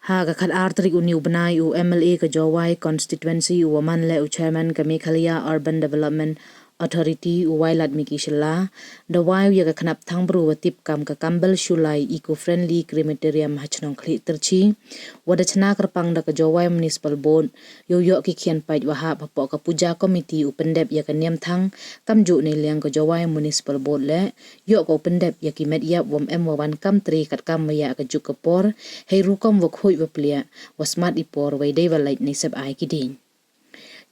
Ha ka khat artrik uniu benai u MLA ka Jawai constituency u man le u chairman ka Mekhalia Urban Development Authority u wailat miki shela the wai ya ka khnap thang-bru wa tip kam ka kambal shulai eco friendly crematorium hachnong Khliehtyrshi wada chna karpang da ka Jawai municipal board yo ki khian pait wa ha pho ka Puja Committee u pendep ya ka niam thang kamju nei liang ka Jawai municipal board le yo ko pendep ya ki med yap wam M1 kam tri kat kam ya ka juk ka por hei ru kom wa khoi wa plia wa smart ipor wai dei wa lait nei sab ai ki din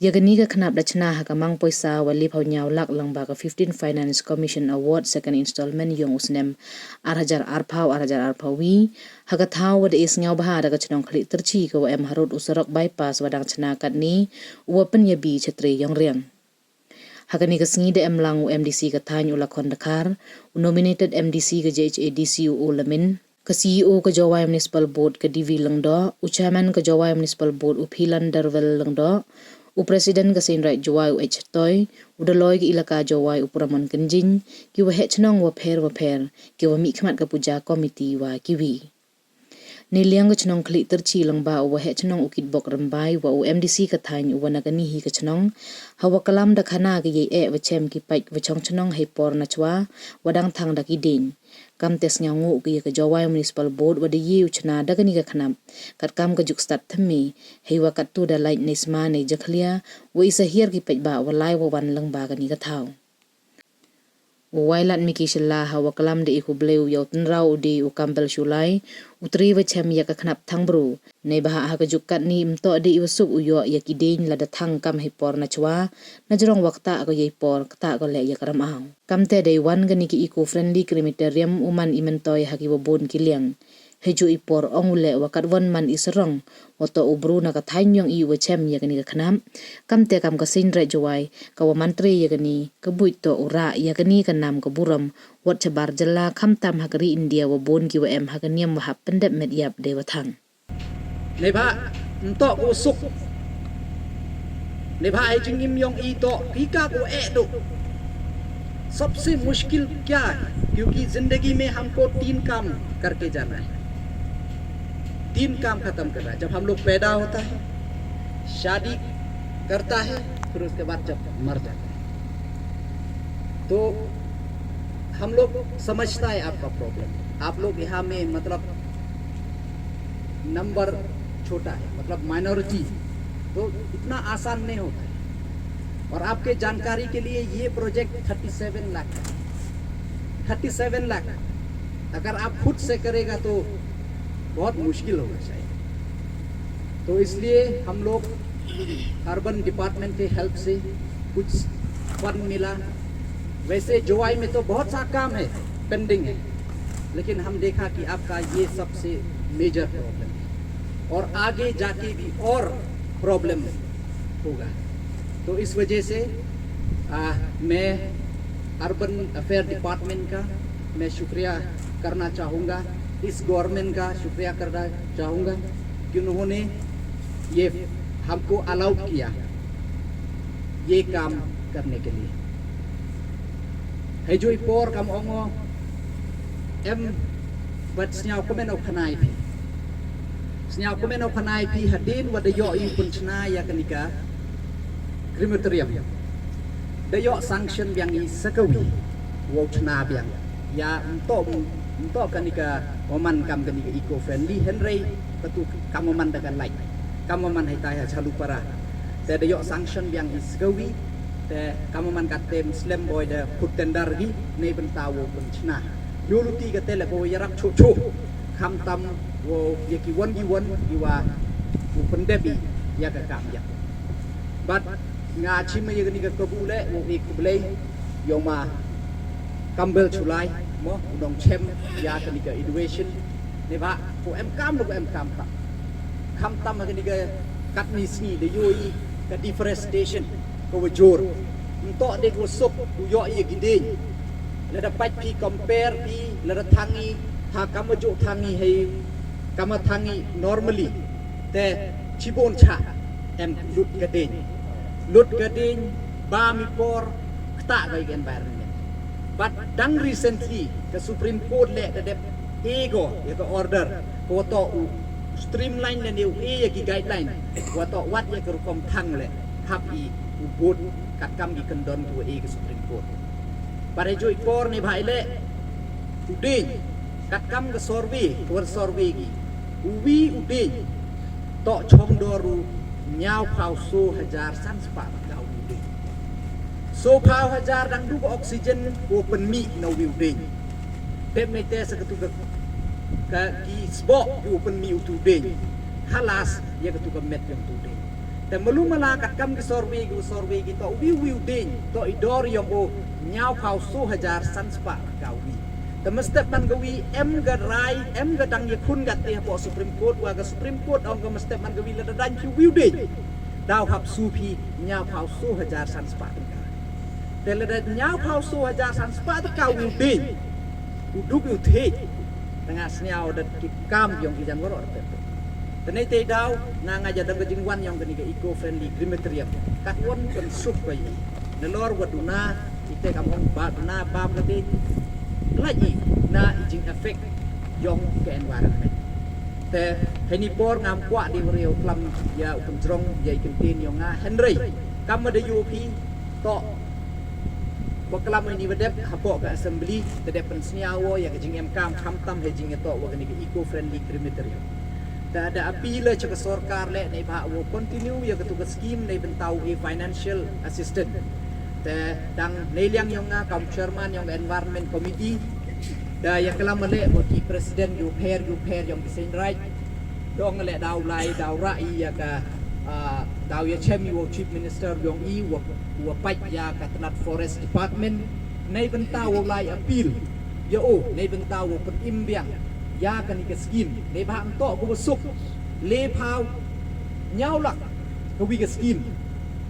Yagani ka khnap dachna ha kamang poisa wali phau nyaw lak langba ka 15 Finance Commission Award second installment yong usnem 8,000 arphau wi ha ka thau wad is nyaw baha da ka chnong Khliehtyrshi ka em harut usarok bypass wadang chna kat ni open yabi chhatri yong riang Hakani ka singi de emlang u MDC ka thany ula khon dakhar nominated MDC ka JHADC u lamin ka CEO ka Jawai Municipal Board ka DV langdo u chairman ka Jawai Municipal Board u Philan Darwel langdo u president ka Sinrai Jawai u Toy u daloi ki ilaka Jawai u Puramon Kanjin ki wa hechnong wa pher ki wa mi khmat ka Puja Committee wa kiwi Niliang ka chnong Khliehtyrshi langba u wa hechnong u kitbok rambai wa u MDC ka thany u wa nagani hi ka chnong hawa kalam da khana ki ye wa chem ki paik wa chong chnong hei por na chwa wadang thang da ki din kam tes nyangu ki ka Jawai Municipal Board wa de ye uchna dagani ka khnap kat kam ka juk start thami heiwa kat tu da light nisma nei jakhlia wa isa hier ki pejba wa lai wa wan langba ka ni ka thau wailat miki shilla hawa kalam de iku bleu yaw tenrau di u kambel shulai utri wa chem ya ka khnap thang-bru nei baha ha ka juk kat ni mto de iwasuk uyo ya ki dein la da thang kam he por na chwa na jrong wakta ko yei por kta ko le ya karam aw kamte de wan gani ki eco friendly crematorium uman imentoy ha ki bon kiliang heju ipor ongule wakat wan man isrong oto ubru na ka thanyong i wa chem ya gani ka khnam kamte kam ka Sinrai Jawai ka wa mantri ya gani ka buito ura ya gani ka nam ka buram wat chabar jalla khamtam hakari India wa bon ki wa em hakaniam wa pendep med yap de wa thang Neba nto ko suk Neba ai jingim yong i to pika ko e do सबसे मुश्किल क्या है क्योंकि जिंदगी में हमको 3 काम करके जाना है 3 काम खत्म करना है जब हम लोग पैदा होता है शादी करता है फिर उसके बाद जब मर जाता है तो हम लोग समझता है आपका प्रॉब्लम आप लोग यहाँ में मतलब नंबर छोटा है मतलब माइनॉरिटी तो इतना आसान नहीं होता है और आपके जानकारी के लिए ये प्रोजेक्ट 37 लाख है 37 लाख अगर आप खुद से करेगा तो बहुत मुश्किल होगा शायद तो इसलिए हम लोग अर्बन डिपार्टमेंट के हेल्प से कुछ फंड मिला वैसे जवाई में तो बहुत सा काम है पेंडिंग है लेकिन हम देखा कि आपका ये सबसे मेजर प्रॉब्लम है और आगे जाके भी और प्रॉब्लम होगा तो इस वजह से मैं अर्बन अफेयर डिपार्टमेंट का मैं शुक्रिया करना चाहूँगा इस गवर्नमेंट का शुक्रिया करना चाहूँगा कि उन्होंने ये हमको अलाउ किया ये काम करने के लिए है जो ipor kam ongo em bat snyau komen o khanai pi snyau komen o khanai pi hadin wa de yo in punchna ya kanika Crematorium dayo sanction yang i sakawi wo chna biang ya untuk kanika oman kam kanika eco friendly henry patu kamoman dagan like kamoman hai tai ha chalu para te dayo sanction yang i sakawi te kamoman katem slam boy da put tender gi nei bentawo punchna yuluti ka tele ko yarak chu kham tam wo yaki won iwa upendebi ya ka kam ya but nga chima yagani ka kabule wo ikubule yoma kambel chulai mo dong chem ya kanika inauguration ne ba ko em kam lo em kam ta kham tam agani ka katni sni de yoi ka deforestation ko wajor nto de ko sop ku yo ye gidin la da pat pi compare pi la da thangi ha kamajo thangi hai kama thangi normally te chibon cha em lut gadin lut gadin ba mi por kta ga environment but dang recently the Supreme Court le the ego ya ka order ko to streamline dan dia lagi guideline watak wat ya kerukom thang le hab i ubud katkam di kendon tu ke Supreme Court pada jo ikor ni bhai le udin katkam ke survey wer survey gi uwi udin tok chong doru nyau phau so hajar san spa kau udin so phau hajar dang du oxygen open mi no udin pem nei te seketu ka ki sbok yu pen mi utu ding halas ya ka tu ka met yang tu ding te melu mala kat kam ki survey ki to wi ding to idor yang o nyau khau so hajar san spa ka wi te mestep man ka wi em ga rai em ga dang ye khun ga te po Supreme Court wa ga Supreme Court ong ga mestep man ka wi la dan ki wi ding dau hab su phi nyau khau so hajar san spa ka te la nyau khau so hajar san spa ka wi ding uduk yu the tengah seniau dan kam yang kijan gorok tu. Tenai teh dau na ngajar dan kejingwan yang kini ke eco friendly Crematorium. Katwan pensuk bayi. Nelor waduna ite kampung baduna bab kati lagi na ijing efek yang ke environment. Te heni por ngam kuat di beriau kelam ya upenjrong ya ikentin yang Henry. Kamu ada UP to Waklam ini berdep hapok ke assembly terdep pensniawo yang JMB hamtam hejing itu wakani ke eco friendly Crematorium. Tak ada apila cakap sorkar le nei bah wo continue ya ketugas scheme nei bentau e financial assistant. Te dang nei liang yang kaum chairman yang environment committee da yang kelam le bagi presiden you pair yang design right. Dong le dau lai dau rai ya ka dau ya chemi wo chief minister yang i wo pai ya ka tenat forest department nei bentau wo lai appeal ya nei bentau wo pen imbiang ya kan ni ke scheme nei ba am to ko besuk le phau nyau lak ko wi ke scheme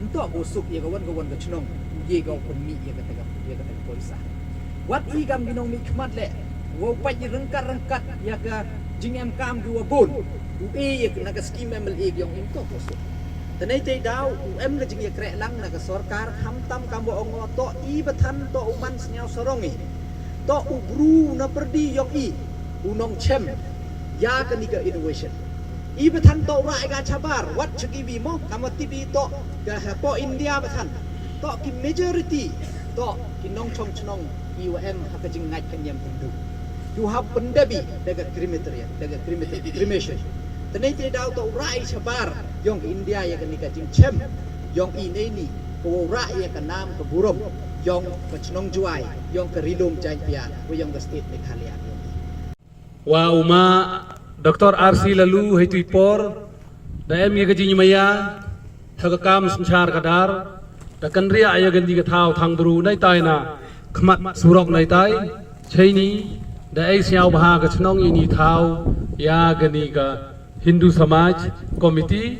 to ko suk ya kawan ka chnong ye ka pen mi ya ka polisa wat i gam ginong mi khmat le wo pai rengkat ya ka JMB kam du bon ya na ka scheme MLA yang im to ko suk tenai tei dau UM ke jing ya krek lang na ka sorkar hamtam kam bo ong to i bathan to uman snyau sorongi to ubru na perdi yok i unong chem ya ka ni ka inauguration i bathan to rai ga chabar wat chagi bi mo kamati bi to ga po India bathan to ki majority to ki nong chong chnong UM ha ka jing ngai kan yam hindu you have pendabi daga cremation tenai tei dau to rai chabar yong India ya kan ni ka jing chem yong i nei ni ko rai ya ka nam ka burom yong ka chnong juai yong ka rilom jai pia ko yong ka state Meghalaya wa uma Dr. RC lalu hetui por da em ye gaji maya thagakam sanchar kadar da kanria aya gandi ka thau thang-bru nai tai na khmat surok nai tai chaini da ai siau bha ka chnong ini thau ya gani ka Hindu Samaj Committee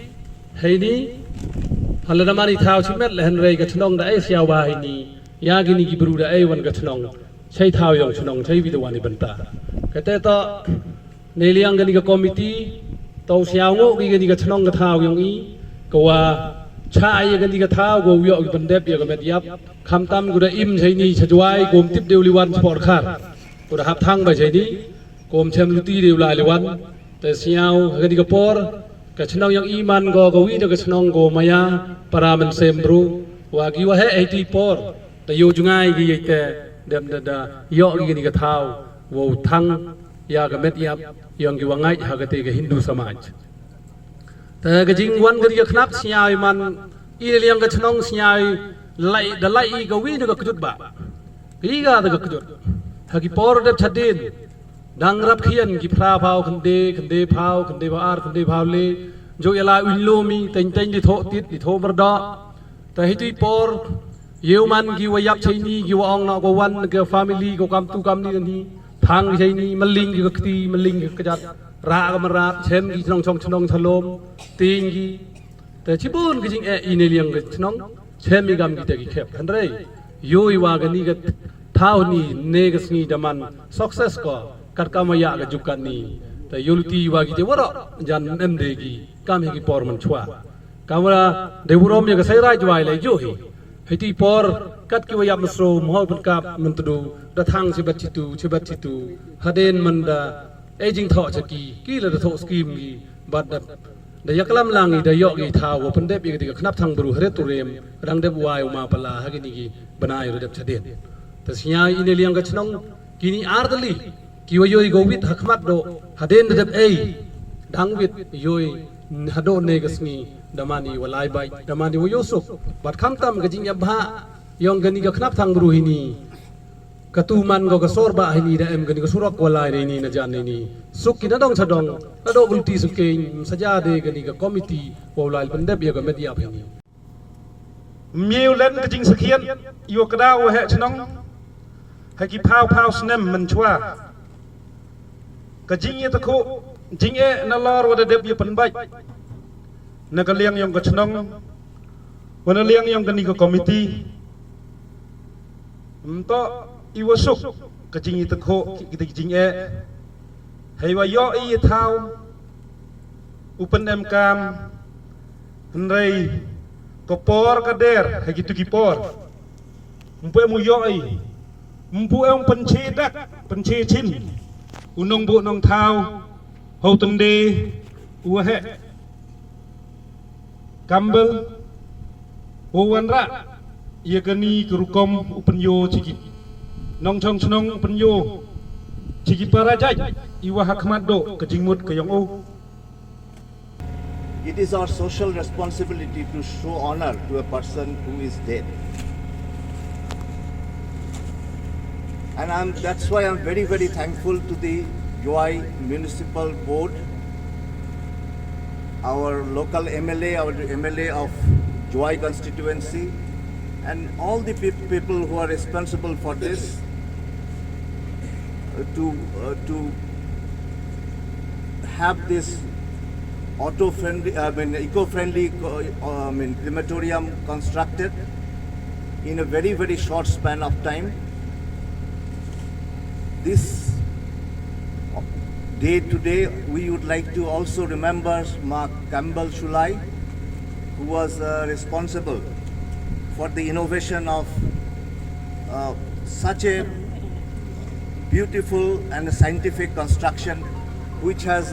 heini haladamani thau chimet lehen rei ka chnong da ai siau bha ini ya gani ki bru da ai wan ka chnong chai thau yong chnong chai bi da wani banta kate to neliang gani ka committee to siau ngo gani ka chnong ka thau yong i ko wa cha ai gani ka thau go yo ki bandep ya ka met yap kham tam gu da im chai ni chajwai gom tip deuli wan sport khar ko da hap thang ba chai ni gom chem luti deul lai le wan te siau gani ka por ka chnong yang iman go go wi da ka chnong go maya paramen sembru wa ki wa he 80 por ta yo jungai gi te dem da yo gi ni ka thau wo thang ya ka met yap yang ki wangai ha ka te ka Hindu Samaj ta ka jing wan gi ka khnap siai man i liang ka chnong siai lai da lai ka wi da ka kjut ba gi ga da ka kjut ha ki por dep chadin dang rap khian ki phra phau khande phau ar khande phau le jo yala winlomi teng di tho mar da ta hitui por yêu man ki wayap chaini ki waong na go wan ke family go kam tu kam ni ni thang chaini maling ki kti maling ki jat ra ga marat chem ki chong thalom ting ki te chibun ki jing e ine liang ki chnong chem mi gam ki te ki khep khan re yoi wa ga ni ga thau ni ne ga sngi daman success ko kat kamaya ga jukan ni te yulti wa ki te wara jan nem de ki kam hi ki por man chwa kamara deburom ya ga sai rai jwai lai jo hi hiti por kat ki wayap masro mohoi penkap mentudu datang sibat situ haden manda aging tho chaki ki la tho scheme gi but the yakalam langi the yogi tha open dep yegi khnap thang-bru Khliehtyrshi rang dep wai uma pala hagini gi banai ro dep chaden tasnya ineliang ga chnong kini ardali ki wayoy go wit hakmat do haden dep ei dang wit yoy hado ne gasni damani walai bai damani woyosuk but khamtam ga jing yabha yong gani ga khnap thang-bru hini katuman go gasor ba hini da em gani ga surak walai re ni na jan ni suk ki na dong chadong na do ulti suke saja de gani ga committee wolai bandep ya ga media phini miêu lên cái chính sự hiện yêu cái đau hệ cho nông hay cái phao snem mình chua cái chính như ta khô chính é nó lo rồi để đẹp yêu phần bạch nó cái liang yong cái cho nông và nó liang yong cái này cái committee to yêu suk cái chính như ta khô cái chính é hayว่าย่ออีเท้าอุปนิมกามไรก็ปอร์ก็เดร์ให้กิตุกิปอร์มุเปมุย่อยมุเปเอาปัญชีดักปัญชีชินอุนงบุนงเท้าเฮาตันเดอุเหกัมเบลโอวันระเยกนีกรุกรมอุปนโยชิกินองชงชนงอุปนโยChiki parajai iwa hakmat do kejingmut kayong o. It is our social responsibility to show honor to a person who is dead. And that's why I'm very, very thankful to the Joy Municipal Board, our local MLA, our MLA of Joy constituency, and all the people who are responsible for this. To have this eco-friendly crematorium constructed in a very, very short span of time. This day today, we would like to also remember Mark Campbell Shulai, who was responsible for the innovation of such a beautiful and scientific construction, which has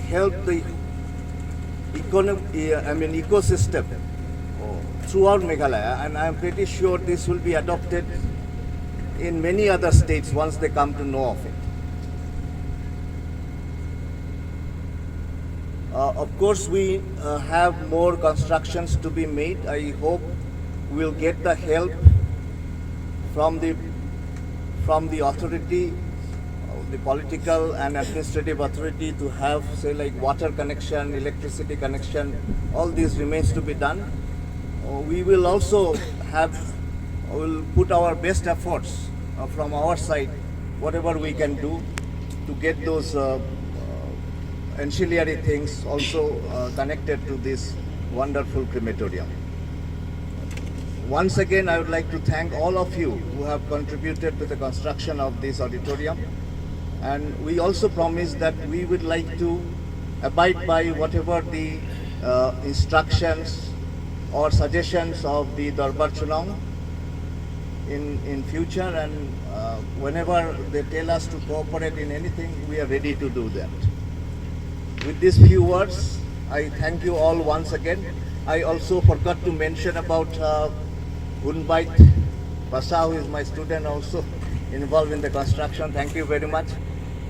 helped the ecosystem throughout Meghalaya, and I am pretty sure this will be adopted in many other states once they come to know of it. Of course, we have more constructions to be made. I hope we'll get the help from the authority, the political and administrative authority, to have, say, like water connection, electricity connection. All this remains to be done. We will also will put our best efforts from our side, whatever we can do, to get those ancillary things also connected to this wonderful crematorium. Once again, I would like to thank all of you who have contributed to the construction of this auditorium. And we also promise that we would like to abide by whatever the instructions or suggestions of the Darbar Chunang in future, and whenever they tell us to cooperate in anything, we are ready to do that. With these few words, I thank you all once again. I also forgot to mention about Hunbait Basa, who is my student, also involved in the construction. Thank you very much.